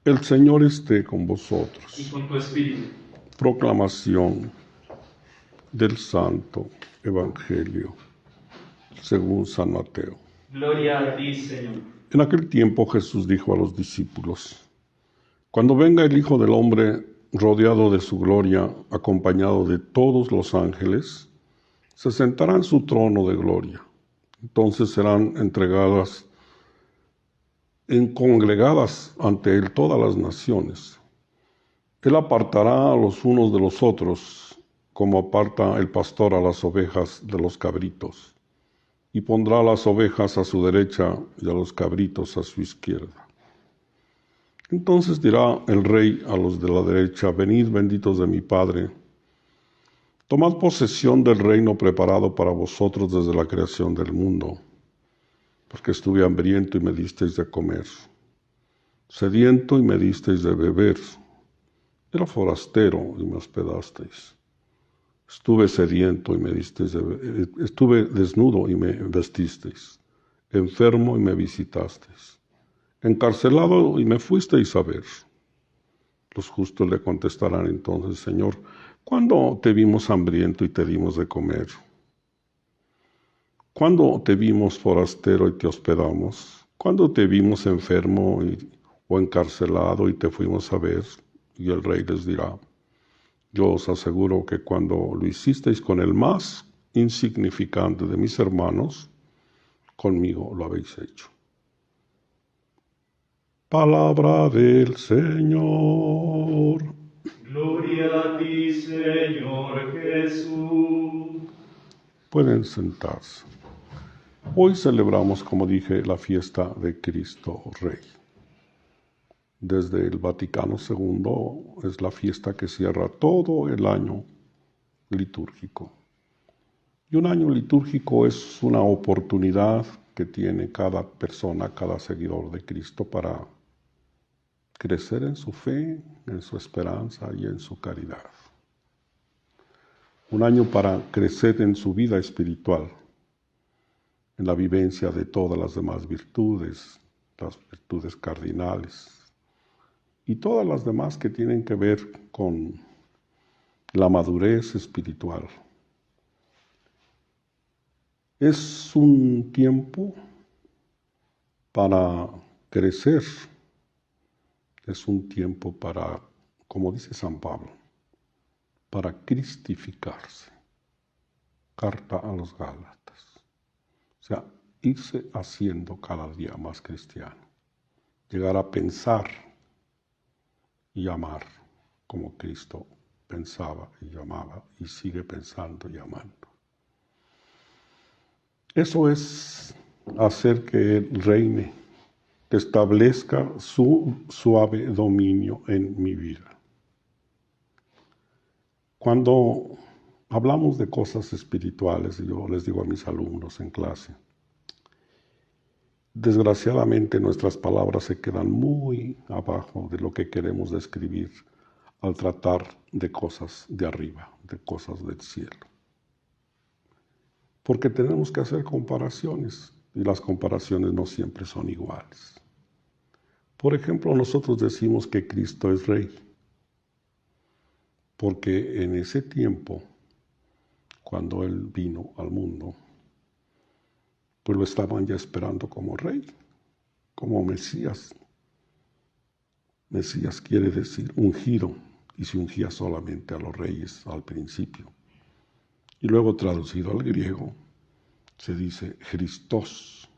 El Señor esté con vosotros. Y con tu espíritu. Proclamación del Santo Evangelio según San Mateo. Gloria a ti, Señor. En aquel tiempo Jesús dijo a los discípulos: Cuando venga el Hijo del Hombre rodeado de su gloria, acompañado de todos los ángeles, se sentará en su trono de gloria. Entonces serán congregadas ante él todas las naciones. Él apartará a los unos de los otros, como aparta el pastor a las ovejas de los cabritos, y pondrá a las ovejas a su derecha y a los cabritos a su izquierda. Entonces dirá el rey a los de la derecha: Venid, benditos de mi Padre, tomad posesión del reino preparado para vosotros desde la creación del mundo, porque estuve hambriento y me disteis de comer, sediento y me disteis de beber, era forastero y me hospedasteis, estuve sediento y me disteis de beber, estuve desnudo y me vestisteis, enfermo y me visitasteis, encarcelado y me fuisteis a ver. Los justos le contestarán entonces: Señor, ¿cuándo te vimos hambriento y te dimos de comer? ¿Cuándo te vimos forastero y te hospedamos? ¿Cuándo te vimos enfermo o encarcelado y te fuimos a ver? Y el rey les dirá: Yo os aseguro que cuando lo hicisteis con el más insignificante de mis hermanos, conmigo lo habéis hecho. Palabra del Señor. Gloria a ti, Señor Jesús. Pueden sentarse. Hoy celebramos, como dije, la fiesta de Cristo Rey. Desde el Vaticano II es la fiesta que cierra todo el año litúrgico. Y un año litúrgico es una oportunidad que tiene cada persona, cada seguidor de Cristo para crecer en su fe, en su esperanza y en su caridad. Un año para crecer en su vida espiritual, en la vivencia de todas las demás virtudes, las virtudes cardinales y todas las demás que tienen que ver con la madurez espiritual. Es un tiempo para crecer, es un tiempo para, como dice San Pablo, para cristificarse. Carta a los Gálatas. O sea, irse haciendo cada día más cristiano. Llegar a pensar y amar como Cristo pensaba y amaba y sigue pensando y amando. Eso es hacer que Él reine, que establezca su suave dominio en mi vida. Cuando hablamos de cosas espirituales, yo les digo a mis alumnos en clase, desgraciadamente nuestras palabras se quedan muy abajo de lo que queremos describir al tratar de cosas de arriba, de cosas del cielo. Porque tenemos que hacer comparaciones y las comparaciones no siempre son iguales. Por ejemplo, nosotros decimos que Cristo es Rey, porque en ese tiempo, cuando Él vino al mundo, pues lo estaban ya esperando como Rey, como Mesías. Mesías quiere decir ungido, y se ungía solamente a los reyes al principio. Y luego traducido al griego, se dice Christos.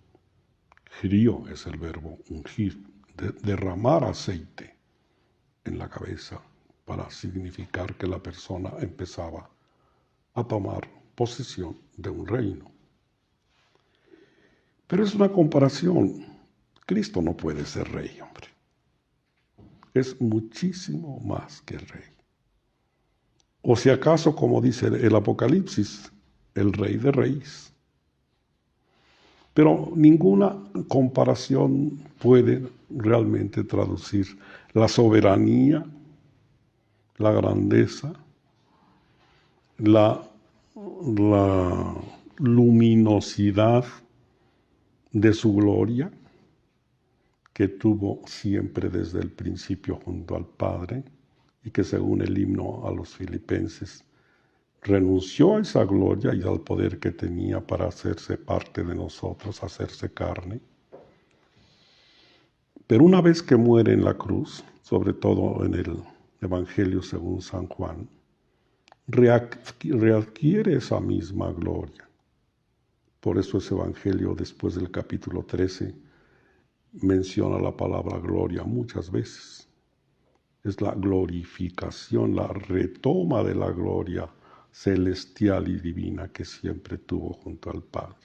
Crio es el verbo ungir, derramar aceite en la cabeza para significar que la persona empezaba a tomar posesión de un reino. Pero es una comparación. Cristo no puede ser rey, hombre. Es muchísimo más que el rey. O si acaso, como dice el Apocalipsis, el Rey de Reyes. Pero ninguna comparación puede realmente traducir la soberanía, la grandeza, la luminosidad de su gloria, que tuvo siempre desde el principio junto al Padre y que según el himno a los filipenses renunció a esa gloria y al poder que tenía para hacerse parte de nosotros, hacerse carne. Pero una vez que muere en la cruz, sobre todo en el Evangelio según San Juan, readquiere esa misma gloria. Por eso ese Evangelio, después del capítulo 13, menciona la palabra gloria muchas veces. Es la glorificación, la retoma de la gloria celestial y divina que siempre tuvo junto al Padre.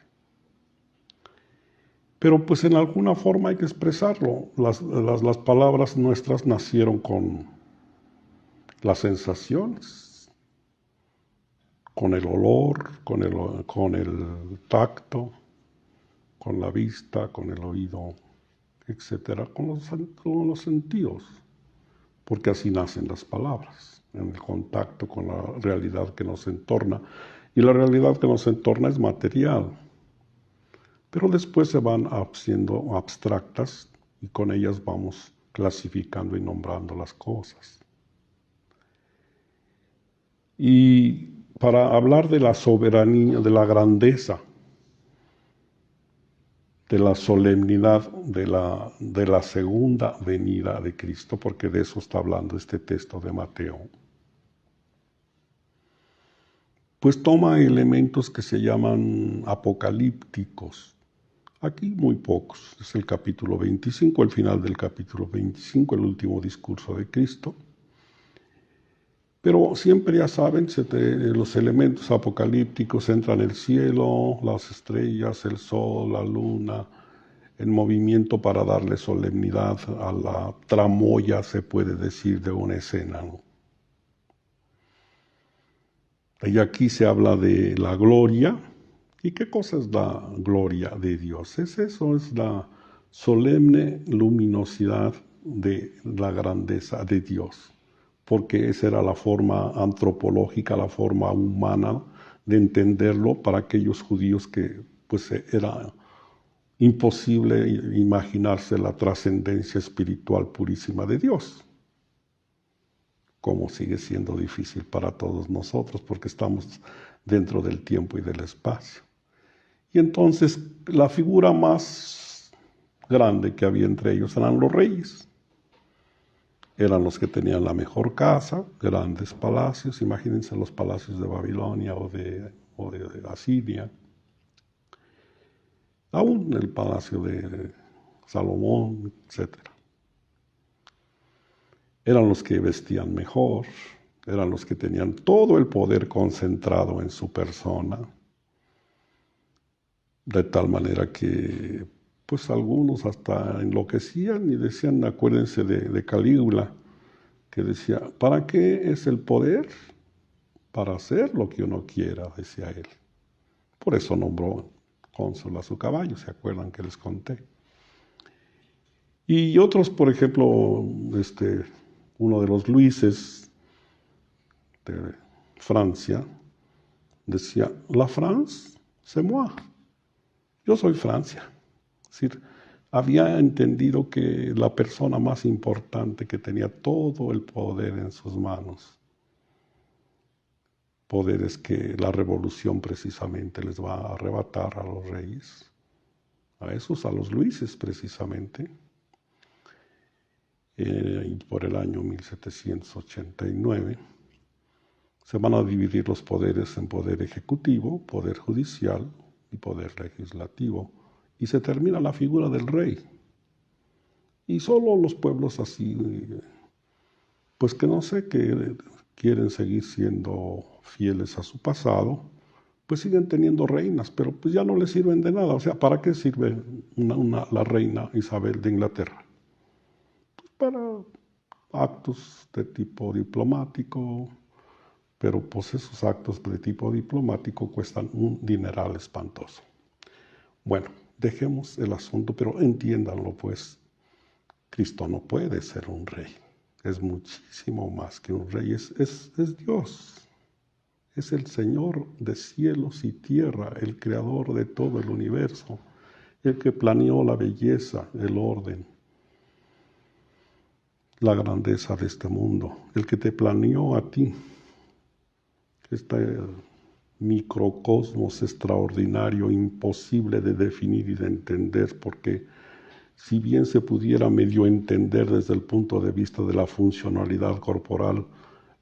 Pero pues en alguna forma hay que expresarlo. Las palabras nuestras nacieron con las sensaciones, con el olor, con el tacto, con la vista, con el oído, etcétera, con los sentidos, porque así nacen las palabras, en el contacto con la realidad que nos entorna. Y la realidad que nos entorna es material, pero después se van haciendo abstractas y con ellas vamos clasificando y nombrando las cosas. Y para hablar de la soberanía, de la grandeza, de la solemnidad de la segunda venida de Cristo, porque de eso está hablando este texto de Mateo, pues toma elementos que se llaman apocalípticos. Aquí muy pocos. Es el capítulo 25, el final del capítulo 25, el último discurso de Cristo. Pero siempre, ya saben, los elementos apocalípticos entran el cielo, las estrellas, el sol, la luna, en movimiento para darle solemnidad a la tramoya, se puede decir, de una escena, ¿no? Y aquí se habla de la gloria. ¿Y qué cosa es la gloria de Dios? Es eso, es la solemne luminosidad de la grandeza de Dios, porque esa era la forma antropológica, la forma humana de entenderlo para aquellos judíos que pues era imposible imaginarse la trascendencia espiritual purísima de Dios, como sigue siendo difícil para todos nosotros porque estamos dentro del tiempo y del espacio. Y entonces la figura más grande que había entre ellos eran los reyes. Eran los que tenían la mejor casa, grandes palacios, imagínense los palacios de Babilonia o de Asiria. Aún el palacio de Salomón, etc. Eran los que vestían mejor, eran los que tenían todo el poder concentrado en su persona, de tal manera que pues algunos hasta enloquecían y decían, acuérdense de Calígula, que decía, ¿para qué es el poder? Para hacer lo que uno quiera, decía él. Por eso nombró cónsul a su caballo, ¿se acuerdan que les conté? Y otros, por ejemplo, uno de los Luises de Francia decía, la France, c'est moi. Yo soy Francia. Es decir, había entendido que la persona más importante que tenía todo el poder en sus manos, poderes que la revolución precisamente les va a arrebatar a los reyes, a esos, a los Luises precisamente, y por el año 1789, se van a dividir los poderes en poder ejecutivo, poder judicial y poder legislativo, y se termina la figura del rey. Y solo los pueblos así, pues que no sé, que quieren seguir siendo fieles a su pasado, pues siguen teniendo reinas, pero pues ya no les sirven de nada. O sea, ¿para qué sirve la reina Isabel de Inglaterra? Pues para actos de tipo diplomático, pero pues esos actos de tipo diplomático cuestan un dineral espantoso. Bueno, dejemos el asunto, pero entiéndanlo pues, Cristo no puede ser un rey, es muchísimo más que un rey, es Dios, es el Señor de cielos y tierra, el creador de todo el universo, el que planeó la belleza, el orden, la grandeza de este mundo, el que te planeó a ti, este microcosmos extraordinario, imposible de definir y de entender, porque si bien se pudiera medio entender desde el punto de vista de la funcionalidad corporal,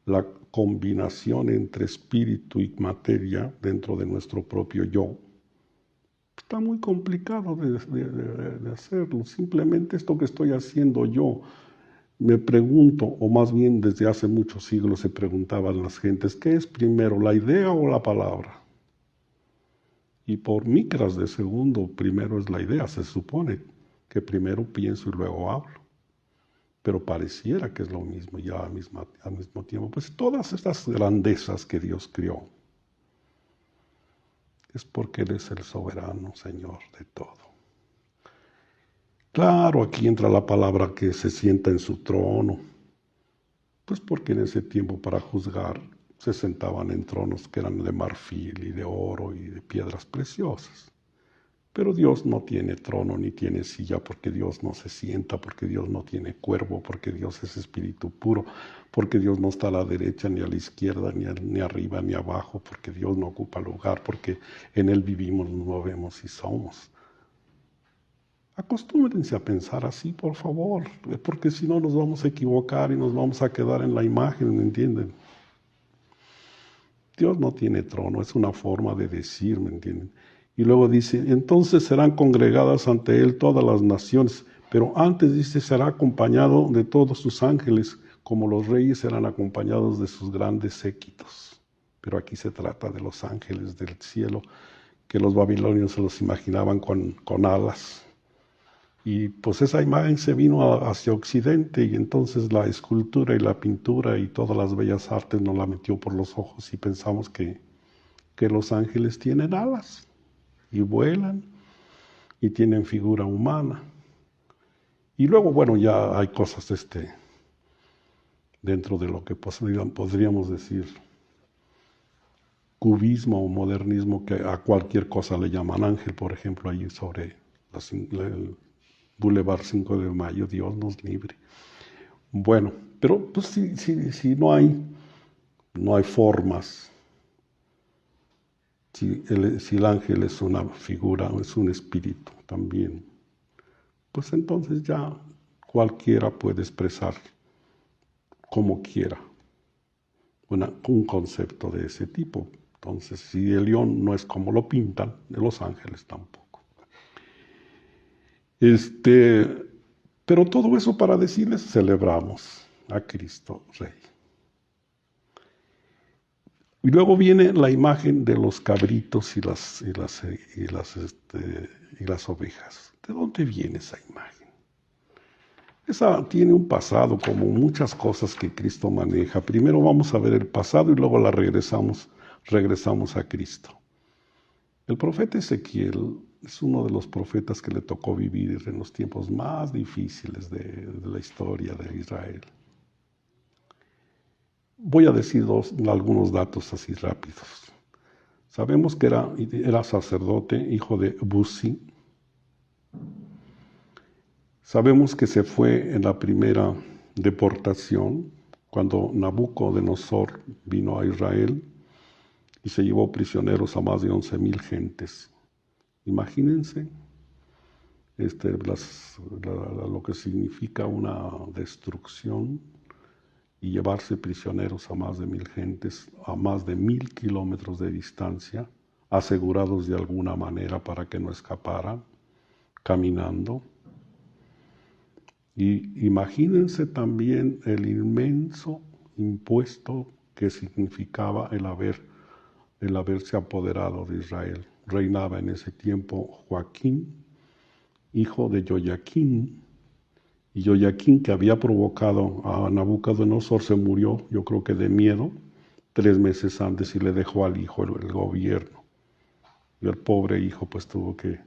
la combinación entre espíritu y materia dentro de nuestro propio yo, está muy complicado de hacerlo. Simplemente esto que estoy haciendo yo, me pregunto, o más bien desde hace muchos siglos se preguntaban las gentes, ¿qué es primero, la idea o la palabra? Y por micras de segundo, primero es la idea, se supone que primero pienso y luego hablo. Pero pareciera que es lo mismo ya al mismo tiempo. Pues todas estas grandezas que Dios crió, es porque Él es el soberano Señor de todo. Claro, aquí entra la palabra que se sienta en su trono, pues porque en ese tiempo para juzgar se sentaban en tronos que eran de marfil y de oro y de piedras preciosas. Pero Dios no tiene trono ni tiene silla, porque Dios no se sienta, porque Dios no tiene cuerpo, porque Dios es espíritu puro, porque Dios no está a la derecha ni a la izquierda, ni arriba ni abajo, porque Dios no ocupa lugar, porque en Él vivimos, nos movemos y somos. Acostúmbrense a pensar así, por favor, porque si no nos vamos a equivocar y nos vamos a quedar en la imagen, ¿me entienden? Dios no tiene trono, es una forma de decir, ¿me entienden? Y luego dice, entonces serán congregadas ante Él todas las naciones, pero antes dice, será acompañado de todos sus ángeles, como los reyes serán acompañados de sus grandes séquitos. Pero aquí se trata de los ángeles del cielo, que los babilonios se los imaginaban con alas. Y pues esa imagen se vino hacia Occidente, y entonces la escultura y la pintura y todas las bellas artes nos la metió por los ojos y pensamos que los ángeles tienen alas y vuelan y tienen figura humana. Y luego, bueno, ya hay cosas dentro de lo que podríamos decir cubismo o modernismo, que a cualquier cosa le llaman ángel. Por ejemplo, ahí sobre el Boulevard 5 de Mayo, Dios nos libre. Bueno, pero pues si no hay formas, si el ángel es una figura, es un espíritu también, pues entonces ya cualquiera puede expresar como quiera un concepto de ese tipo. Entonces, si el león no es como lo pintan, de los ángeles tampoco. Pero todo eso para decirles, celebramos a Cristo Rey. Y luego viene la imagen de los cabritos y las ovejas. ¿De dónde viene esa imagen? Esa tiene un pasado, como muchas cosas que Cristo maneja. Primero vamos a ver el pasado y luego regresamos a Cristo. El profeta Ezequiel es uno de los profetas que le tocó vivir en los tiempos más difíciles de la historia de Israel. Voy a decir algunos datos así rápidos. Sabemos que era sacerdote, hijo de Buzi. Sabemos que se fue en la primera deportación, cuando Nabucodonosor vino a Israel y se llevó prisioneros a más de 11,000 gentes. Imagínense lo que significa una destrucción y llevarse prisioneros a más de 1,000 gentes, a más de 1,000 kilómetros de distancia, asegurados de alguna manera para que no escaparan, caminando. Y imagínense también el inmenso impuesto que significaba el haberse apoderado de Israel. Reinaba en ese tiempo Joaquín, hijo de Joaquín, y Joaquín, que había provocado a Nabucodonosor, se murió, yo creo que de miedo, 3 meses antes, y le dejó al hijo el gobierno. Y el pobre hijo pues tuvo que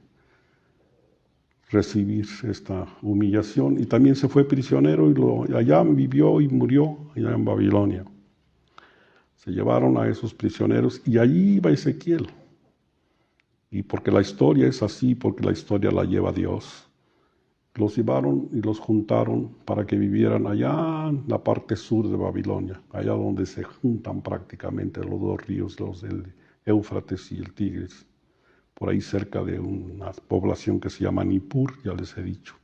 recibir esta humillación, y también se fue prisionero y allá vivió y murió, allá en Babilonia. Se llevaron a esos prisioneros y allí iba Ezequiel. Y porque la historia es así, porque la historia la lleva Dios. los llevaron y los juntaron para que vivieran allá en la parte sur de Babilonia, allá donde se juntan prácticamente los dos ríos, los del Éufrates y el Tigris, por ahí cerca de una población que se llama Nippur, ya les he dicho.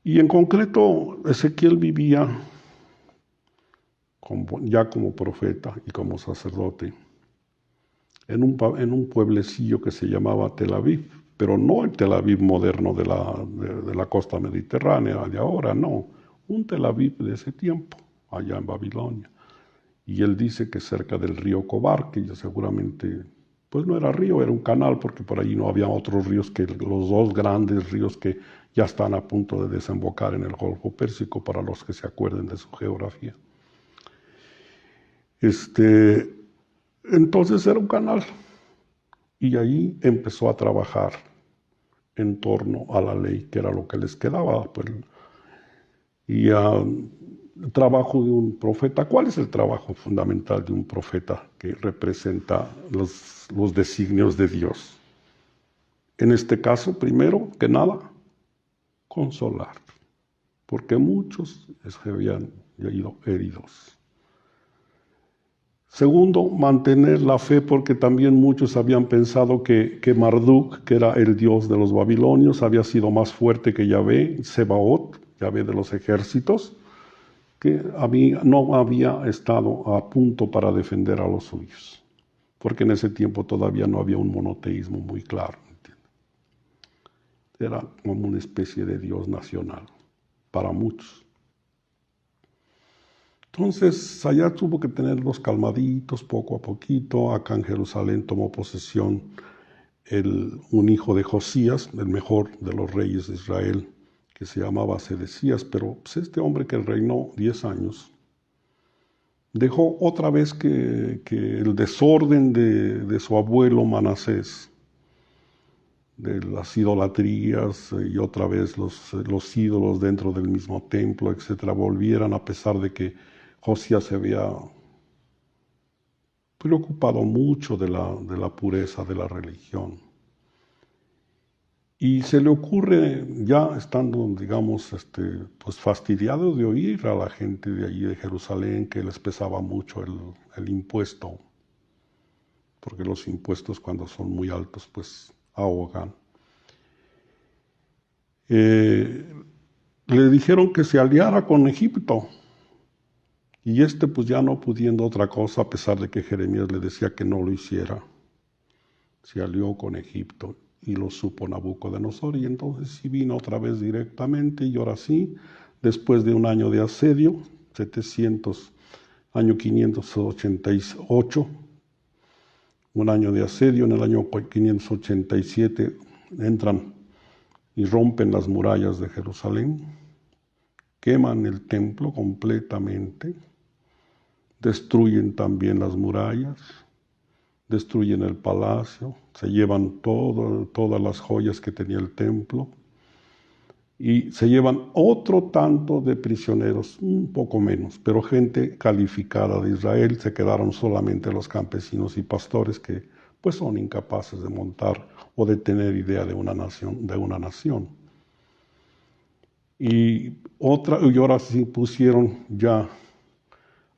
Y en concreto, Ezequiel vivía ya como profeta y como sacerdote en un pueblecillo que se llamaba Tel Aviv, pero no el Tel Aviv moderno de la costa mediterránea de ahora, no, un Tel Aviv de ese tiempo, allá en Babilonia. Y él dice que cerca del río Cobar, que ya seguramente, pues no era río, era un canal, porque por allí no había otros ríos que los dos grandes ríos que ya están a punto de desembocar en el Golfo Pérsico, para los que se acuerden de su geografía. Entonces era un canal, y ahí empezó a trabajar en torno a la ley, que era lo que les quedaba. Pues, y el trabajo de un profeta, ¿cuál es el trabajo fundamental de un profeta que representa los designios de Dios? En este caso, primero que nada, consolar, porque muchos se habían ido heridos. Segundo, mantener la fe, porque también muchos habían pensado que Marduk, que era el dios de los babilonios, había sido más fuerte que Yahvé, Sebaot, Yahvé de los ejércitos, que no había estado a punto para defender a los suyos, porque en ese tiempo todavía no había un monoteísmo muy claro. ¿Entiendes? Era como una especie de dios nacional para muchos. Entonces, allá tuvo que tenerlos calmaditos poco a poquito. Acá en Jerusalén tomó posesión un hijo de Josías, el mejor de los reyes de Israel, que se llamaba Sedecías, pero pues, este hombre que reinó 10 años, dejó otra vez que el desorden de su abuelo Manasés, de las idolatrías y otra vez los ídolos dentro del mismo templo, etcétera, volvieran, a pesar de que Josías se había preocupado mucho de la pureza de la religión. Y se le ocurre, ya estando, digamos, pues fastidiado de oír a la gente de allí de Jerusalén, que les pesaba mucho el impuesto, porque los impuestos cuando son muy altos, pues ahogan. Le dijeron que se aliara con Egipto. Y pues ya no pudiendo otra cosa, a pesar de que Jeremías le decía que no lo hiciera, se alió con Egipto, y lo supo Nabucodonosor, y entonces sí vino otra vez directamente, y ahora sí, después de un año de asedio, año 588, un año de asedio, en el año 587 entran y rompen las murallas de Jerusalén, queman el templo completamente, destruyen también las murallas, destruyen el palacio, se llevan todas las joyas que tenía el templo, y se llevan otro tanto de prisioneros, un poco menos, pero gente calificada de Israel. Se quedaron solamente los campesinos y pastores, que pues son incapaces de montar o de tener idea de una nación. Y ahora sí pusieron ya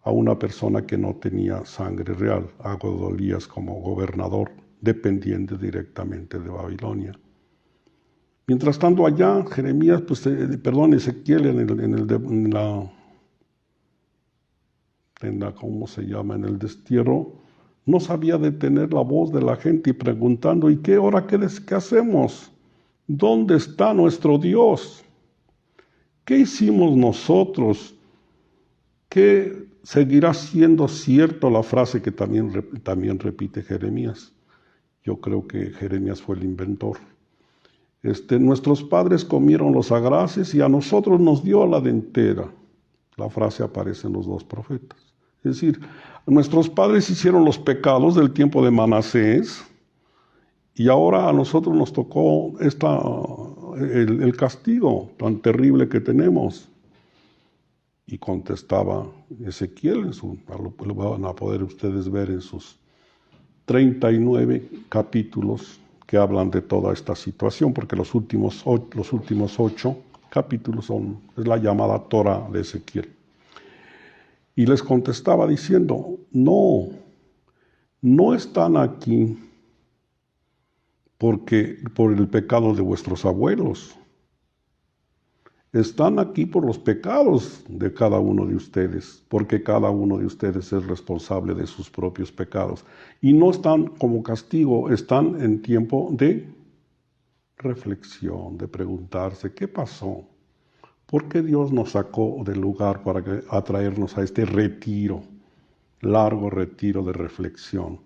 a una persona que no tenía sangre real, a Godolías, como gobernador, dependiente directamente de Babilonia. Mientras tanto allá, Jeremías, Ezequiel en el destierro, no sabía detener la voz de la gente y preguntando: ¿y qué hacemos? ¿Dónde está nuestro Dios? ¿Qué hicimos nosotros? ¿Qué seguirá siendo cierto? La frase que también repite Jeremías. Yo creo que Jeremías fue el inventor. Nuestros padres comieron los agraces y a nosotros nos dio la dentera. La frase aparece en los dos profetas. Es decir, nuestros padres hicieron los pecados del tiempo de Manasés, y ahora a nosotros nos tocó el castigo tan terrible que tenemos. Y contestaba Ezequiel, lo van a poder ustedes ver en sus 39 capítulos que hablan de toda esta situación, porque los últimos 8 capítulos es la llamada Torah de Ezequiel. Y les contestaba diciendo, no están aquí por el pecado de vuestros abuelos. Están aquí por los pecados de cada uno de ustedes, porque cada uno de ustedes es responsable de sus propios pecados. Y no están como castigo, están en tiempo de reflexión, de preguntarse, ¿qué pasó? ¿Por qué Dios nos sacó del lugar para atraernos a este retiro, largo retiro de reflexión?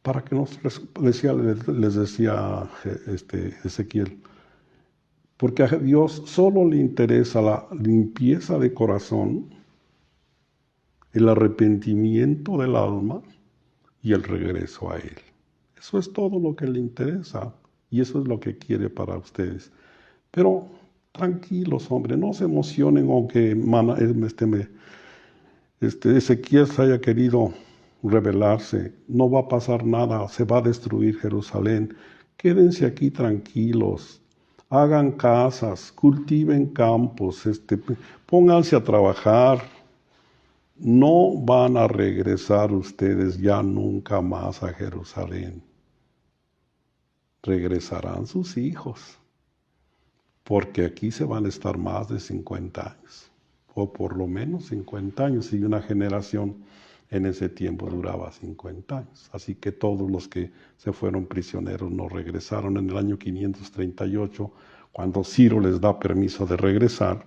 Para que les decía Ezequiel, porque a Dios solo le interesa la limpieza de corazón, el arrepentimiento del alma y el regreso a Él. Eso es todo lo que le interesa y eso es lo que quiere para ustedes. Pero tranquilos, hombre, no se emocionen aunque Ezequiel se haya querido rebelarse. No va a pasar nada, se va a destruir Jerusalén. Quédense aquí tranquilos. Hagan casas, cultiven campos, pónganse a trabajar. No van a regresar ustedes ya nunca más a Jerusalén. Regresarán sus hijos, porque aquí se van a estar más de 50 años, o por lo menos 50 años, y una generación en ese tiempo duraba 50 años. Así que todos los que se fueron prisioneros no regresaron. En el año 538, cuando Ciro les da permiso de regresar,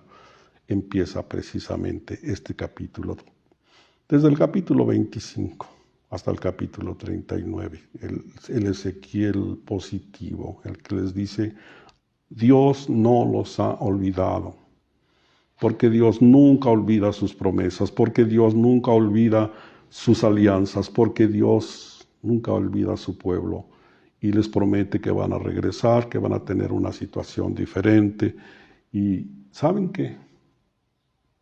empieza precisamente este capítulo. Desde el capítulo 25 hasta el capítulo 39, el Ezequiel positivo, el que les dice, Dios no los ha olvidado, porque Dios nunca olvida sus promesas, porque Dios nunca olvida sus alianzas, porque Dios nunca olvida a su pueblo y les promete que van a regresar, que van a tener una situación diferente. Y ¿saben qué?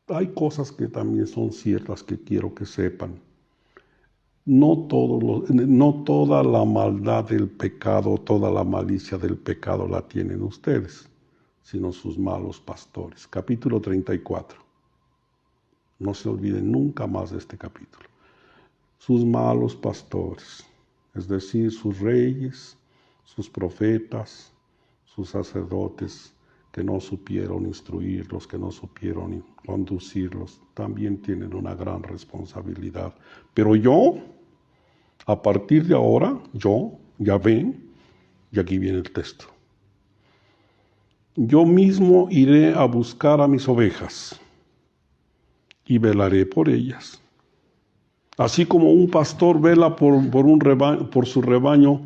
Hay cosas que también son ciertas que quiero que sepan. No toda la maldad del pecado, toda la malicia del pecado la tienen ustedes, sino sus malos pastores. Capítulo 34. No se olviden nunca más de este capítulo. Sus malos pastores, es decir, sus reyes, sus profetas, sus sacerdotes, que no supieron instruirlos, que no supieron conducirlos, también tienen una gran responsabilidad. Pero yo, a partir de ahora, ya ven, y aquí viene el texto, yo mismo iré a buscar a mis ovejas y velaré por ellas. Así como un pastor vela por su rebaño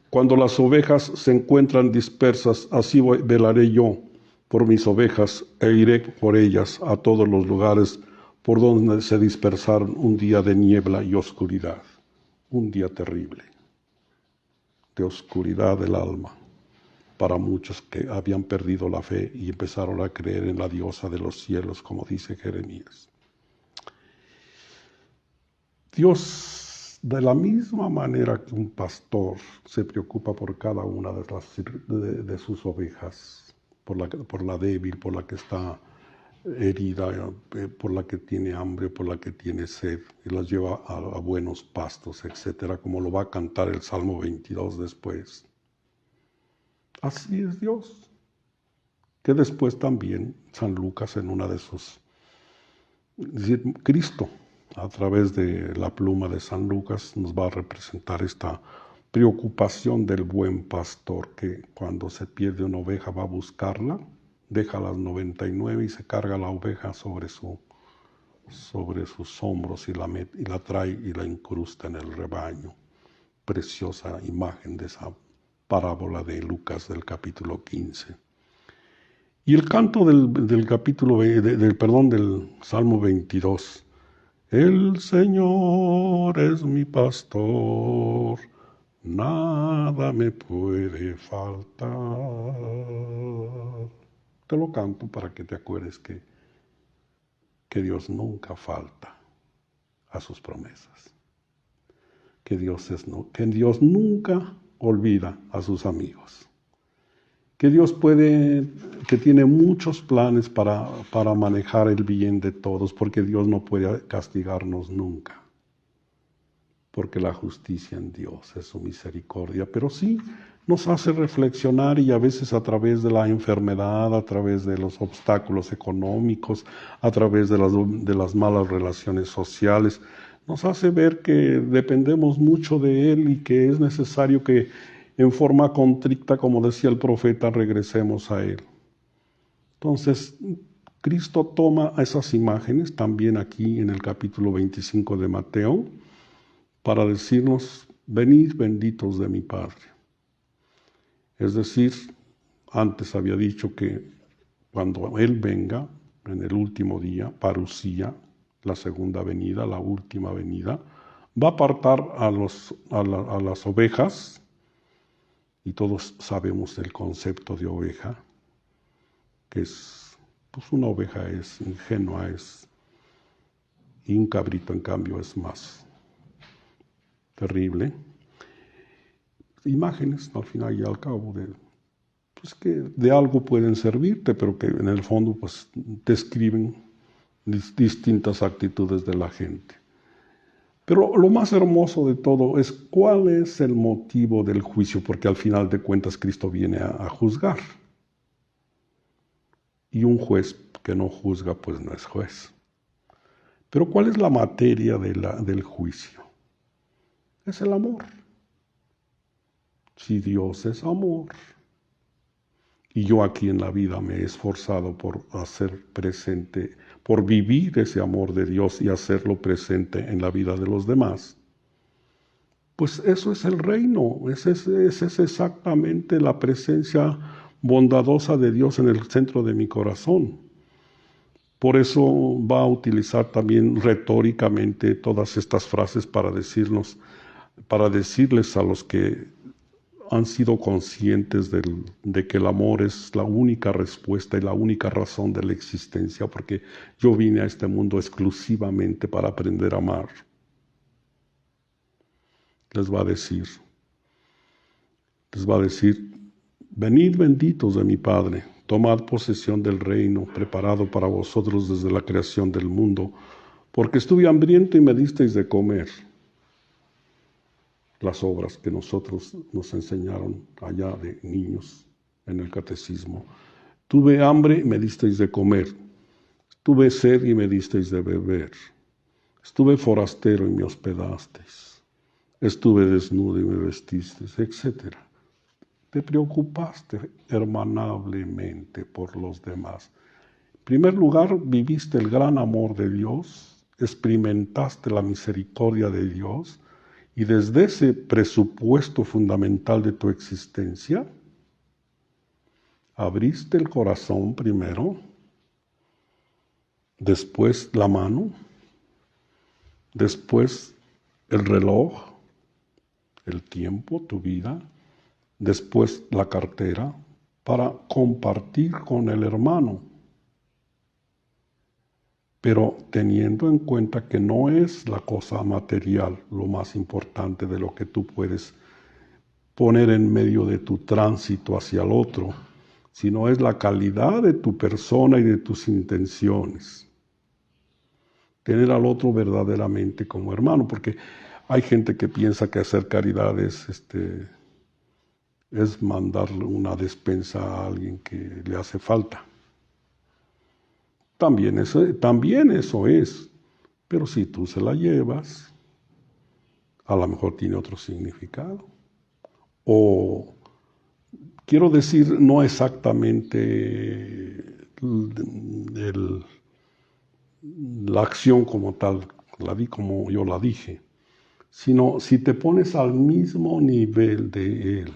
cuando las ovejas se encuentran dispersas, así velaré yo por mis ovejas e iré por ellas a todos los lugares por donde se dispersaron un día de niebla y oscuridad, un día terrible de oscuridad del alma para muchos que habían perdido la fe y empezaron a creer en la diosa de los cielos, como dice Jeremías. Dios, de la misma manera que un pastor se preocupa por cada una de sus ovejas, por la débil, por la que está herida, por la que tiene hambre, por la que tiene sed, y las lleva a buenos pastos, etcétera, como lo va a cantar el Salmo 22 después. Así es Dios, que después también San Lucas en una de sus, es decir, Cristo, a través de la pluma de San Lucas, nos va a representar esta preocupación del buen pastor, que cuando se pierde una oveja va a buscarla, deja las 99 y se carga la oveja sobre sus hombros y la trae y la incrusta en el rebaño. Preciosa imagen de esa parábola de Lucas del capítulo 15. Y el canto del Salmo 22. El Señor es mi pastor, nada me puede faltar. Te lo canto para que te acuerdes que Dios nunca falta a sus promesas. Que Dios nunca olvida a sus amigos. Que Dios que tiene muchos planes para manejar el bien de todos, porque Dios no puede castigarnos nunca. Porque la justicia en Dios es su misericordia, pero sí nos hace reflexionar y a veces a través de la enfermedad, a través de los obstáculos económicos, a través de las malas relaciones sociales, nos hace ver que dependemos mucho de Él y que es necesario que en forma contrita, como decía el profeta, regresemos a Él. Entonces, Cristo toma esas imágenes también aquí en el capítulo 25 de Mateo, para decirnos, venid benditos de mi Padre. Es decir, antes había dicho que cuando Él venga, en el último día, parusía, la segunda venida, la última venida, va a apartar a las ovejas, y todos sabemos el concepto de oveja, que es, pues una oveja es ingenua, y un cabrito en cambio es más terrible. Imágenes, al final y al cabo, pues que de algo pueden servirte, pero que en el fondo pues describen distintas actitudes de la gente. Pero lo más hermoso de todo es cuál es el motivo del juicio, porque al final de cuentas Cristo viene a juzgar. Y un juez que no juzga, pues no es juez. Pero ¿cuál es la materia del juicio? Es el amor. Si Dios es amor, y yo aquí en la vida me he esforzado por hacer presente, por vivir ese amor de Dios y hacerlo presente en la vida de los demás, pues eso es el reino, esa es exactamente la presencia bondadosa de Dios en el centro de mi corazón. Por eso va a utilizar también retóricamente todas estas frases para decirles a los que han sido conscientes de que el amor es la única respuesta y la única razón de la existencia, porque yo vine a este mundo exclusivamente para aprender a amar. Les va a decir, venid benditos de mi Padre, tomad posesión del reino preparado para vosotros desde la creación del mundo, porque estuve hambriento y me disteis de comer. Las obras que nosotros nos enseñaron allá de niños en el catecismo. Tuve hambre y me disteis de comer. Tuve sed y me disteis de beber. Estuve forastero y me hospedasteis. Estuve desnudo y me vestisteis, etc. Te preocupaste hermanablemente por los demás. En primer lugar, viviste el gran amor de Dios, experimentaste la misericordia de Dios, y desde ese presupuesto fundamental de tu existencia, abriste el corazón primero, después la mano, después el reloj, el tiempo, tu vida, después la cartera, para compartir con el hermano. Pero teniendo en cuenta que no es la cosa material lo más importante de lo que tú puedes poner en medio de tu tránsito hacia el otro, sino es la calidad de tu persona y de tus intenciones. Tener al otro verdaderamente como hermano, porque hay gente que piensa que hacer caridad es mandarle una despensa a alguien que le hace falta. También eso es, pero si tú se la llevas, a lo mejor tiene otro significado. O quiero decir, no exactamente la acción como tal, la di como yo la dije, sino si te pones al mismo nivel de él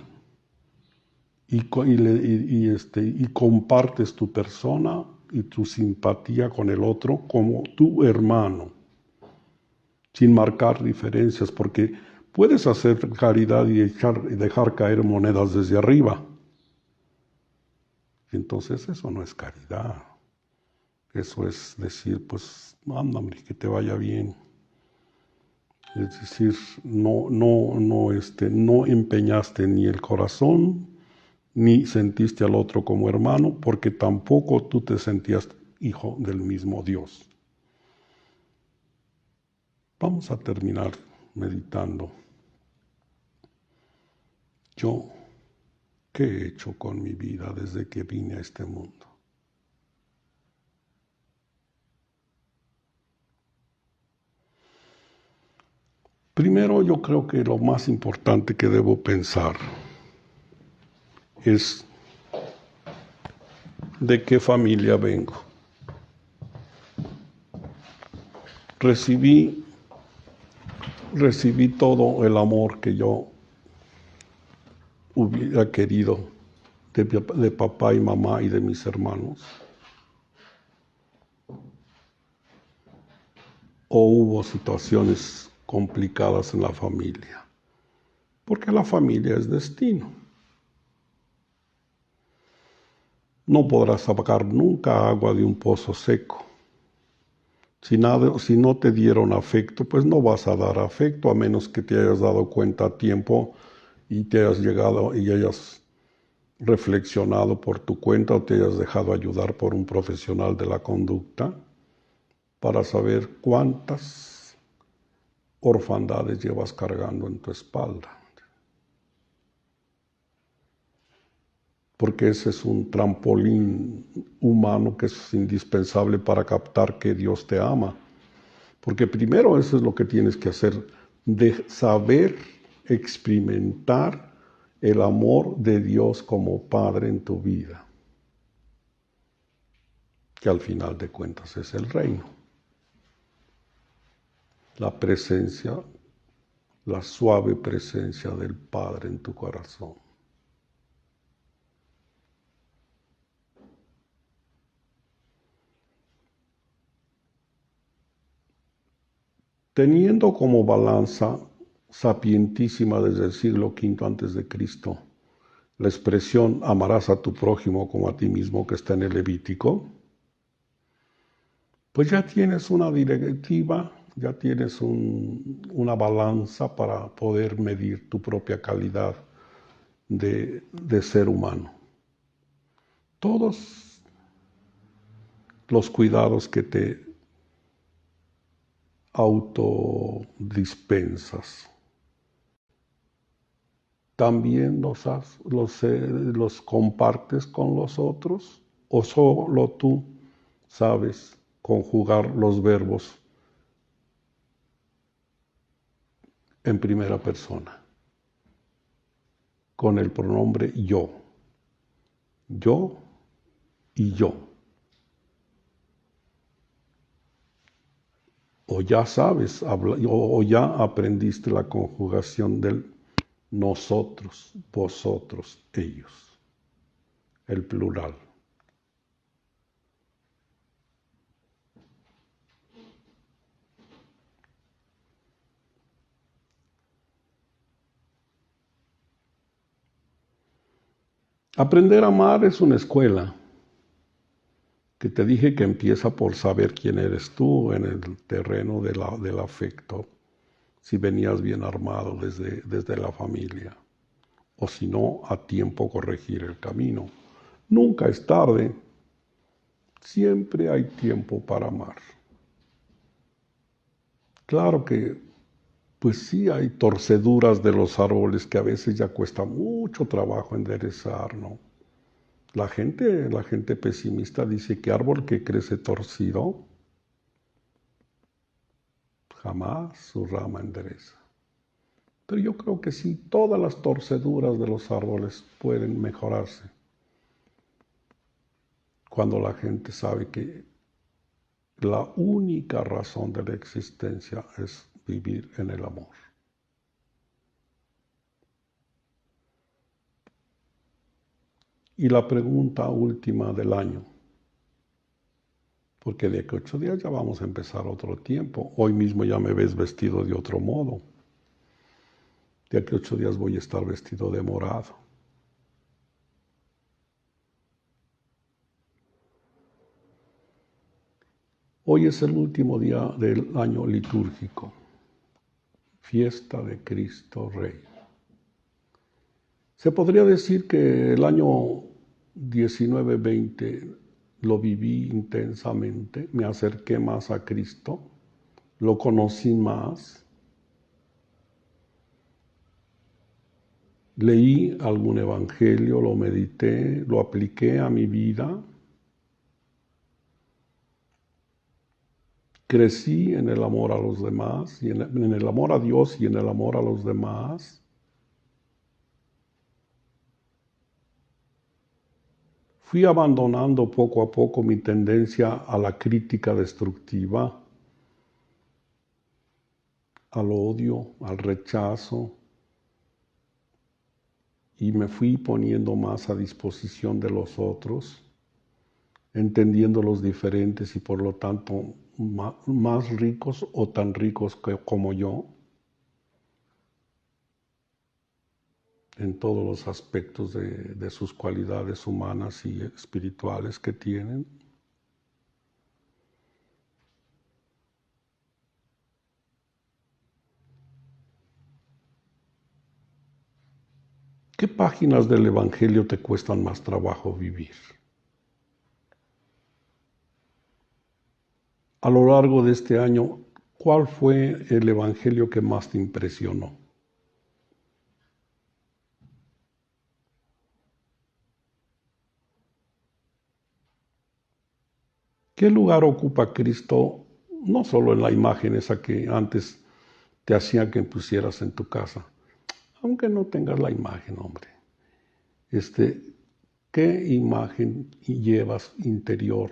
y compartes tu persona y tu simpatía con el otro como tu hermano, sin marcar diferencias, porque puedes hacer caridad y dejar caer monedas desde arriba. Entonces eso no es caridad. Eso es decir, pues, ándame, que te vaya bien. Es decir, no empeñaste ni el corazón, ni sentiste al otro como hermano, porque tampoco tú te sentías hijo del mismo Dios. Vamos a terminar meditando. Yo, ¿qué he hecho con mi vida desde que vine a este mundo? Primero, yo creo que lo más importante que debo pensar es de qué familia vengo. Recibí todo el amor que yo hubiera querido de papá y mamá y de mis hermanos. O hubo situaciones complicadas en la familia, porque la familia es destino. No podrás sacar nunca agua de un pozo seco. Si no te dieron afecto, pues no vas a dar afecto, a menos que te hayas dado cuenta a tiempo y te hayas llegado y hayas reflexionado por tu cuenta o te hayas dejado ayudar por un profesional de la conducta para saber cuántas orfandades llevas cargando en tu espalda. Porque ese es un trampolín humano que es indispensable para captar que Dios te ama. Porque primero eso es lo que tienes que hacer, de saber experimentar el amor de Dios como Padre en tu vida, que al final de cuentas es el reino. La presencia, la suave presencia del Padre en tu corazón. Teniendo como balanza sapientísima desde el siglo V antes de Cristo la expresión amarás a tu prójimo como a ti mismo que está en el Levítico, pues ya tienes una directiva, ya tienes una balanza para poder medir tu propia calidad de ser humano. Todos los cuidados que te autodispensas, también los compartes con los otros, o solo tú sabes conjugar los verbos en primera persona, con el pronombre yo y yo. O ya sabes, o ya aprendiste la conjugación del nosotros, vosotros, ellos, el plural. Aprender a amar es una escuela, que te dije que empieza por saber quién eres tú en el terreno del afecto, si venías bien armado desde la familia, o si no, a tiempo corregir el camino. Nunca es tarde, siempre hay tiempo para amar. Claro que, pues sí hay torceduras de los árboles que a veces ya cuesta mucho trabajo enderezar, ¿no? La gente pesimista dice que árbol que crece torcido jamás su rama endereza. Pero yo creo que sí, todas las torceduras de los árboles pueden mejorarse cuando la gente sabe que la única razón de la existencia es vivir en el amor. Y la pregunta última del año, porque de aquí a 8 días ya vamos a empezar otro tiempo. Hoy mismo ya me ves vestido de otro modo. De aquí a 8 días voy a estar vestido de morado. Hoy es el último día del año litúrgico. fiesta de Cristo Rey. Se podría decir que el año 19-20 lo viví intensamente, me acerqué más a Cristo, lo conocí más, leí algún evangelio, lo medité, lo apliqué a mi vida, crecí en el amor a los demás, y en el amor a Dios y en el amor a los demás. Fui abandonando poco a poco mi tendencia a la crítica destructiva, al odio, al rechazo, y me fui poniendo más a disposición de los otros, entendiendo los diferentes y por lo tanto más ricos o tan ricos como yo, en todos los aspectos de sus cualidades humanas y espirituales que tienen. ¿Qué páginas del Evangelio te cuestan más trabajo vivir? A lo largo de este año, ¿cuál fue el Evangelio que más te impresionó? ¿Qué lugar ocupa Cristo, no solo en la imagen esa que antes te hacía que pusieras en tu casa, aunque no tengas la imagen, hombre? ¿Qué imagen llevas interior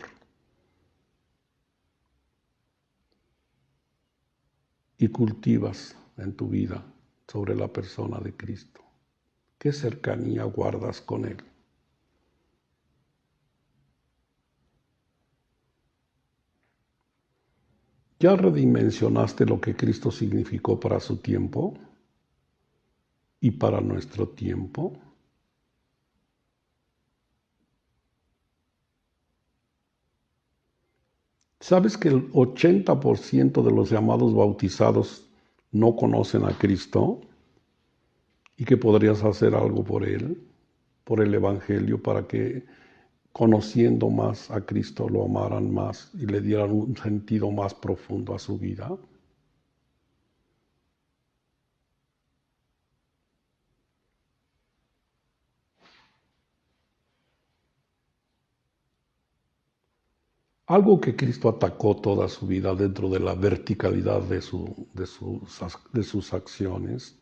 y cultivas en tu vida sobre la persona de Cristo? ¿Qué cercanía guardas con Él? ¿Ya redimensionaste lo que Cristo significó para su tiempo y para nuestro tiempo? ¿Sabes que el 80% de los llamados bautizados no conocen a Cristo y que podrías hacer algo por Él, por el Evangelio, para que conociendo más a Cristo lo amaran más y le dieran un sentido más profundo a su vida? Algo que Cristo atacó toda su vida dentro de la verticalidad de sus acciones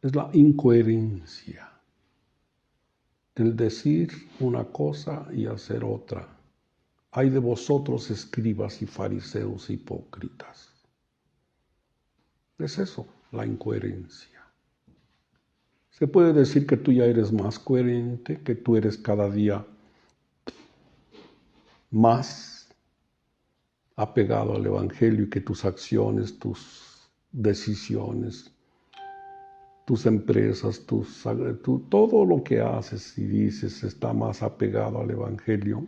es la incoherencia, el decir una cosa y hacer otra. Ay de vosotros, escribas y fariseos hipócritas. Es eso, la incoherencia. Se puede decir que tú ya eres más coherente, que tú eres cada día más apegado al Evangelio y que tus acciones, tus decisiones, tus empresas, todo lo que haces y dices está más apegado al Evangelio.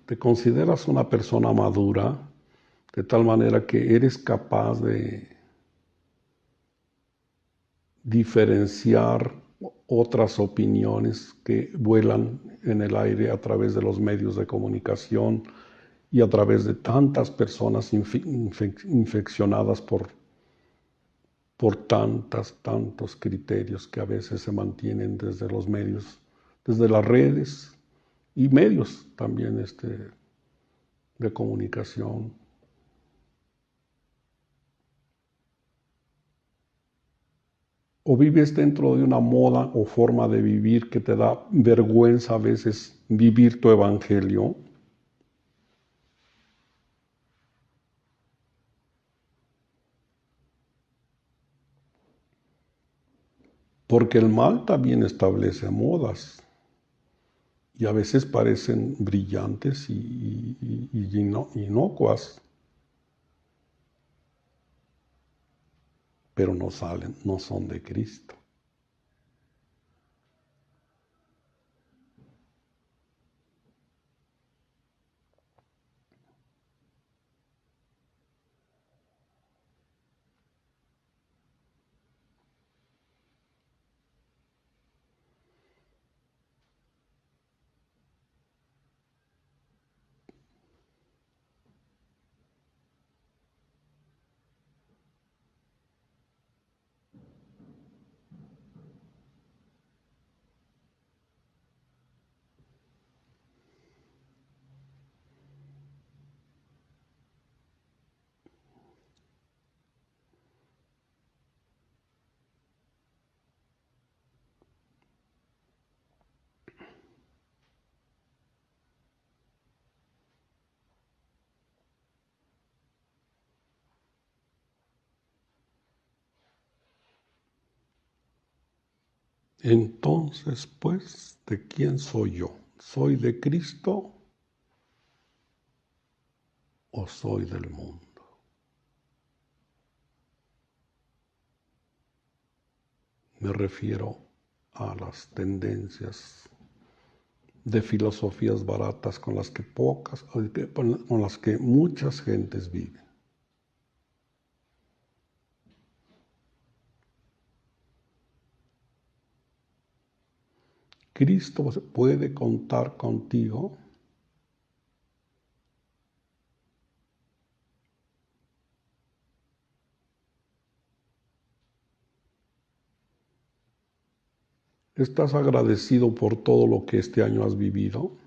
Te consideras una persona madura, de tal manera que eres capaz de diferenciar otras opiniones que vuelan en el aire a través de los medios de comunicación y a través de tantas personas infeccionadas por tantos criterios que a veces se mantienen desde los medios, desde las redes y medios también de comunicación. O vives dentro de una moda o forma de vivir que te da vergüenza a veces vivir tu evangelio. Porque el mal también establece modas y a veces parecen brillantes y inocuas. pero no salen, no son de Cristo. Entonces, pues, ¿de quién soy yo? ¿Soy de Cristo o soy del mundo? Me refiero a las tendencias de filosofías baratas con las que muchas gentes viven. Cristo puede contar contigo. ¿Estás agradecido por todo lo que este año has vivido?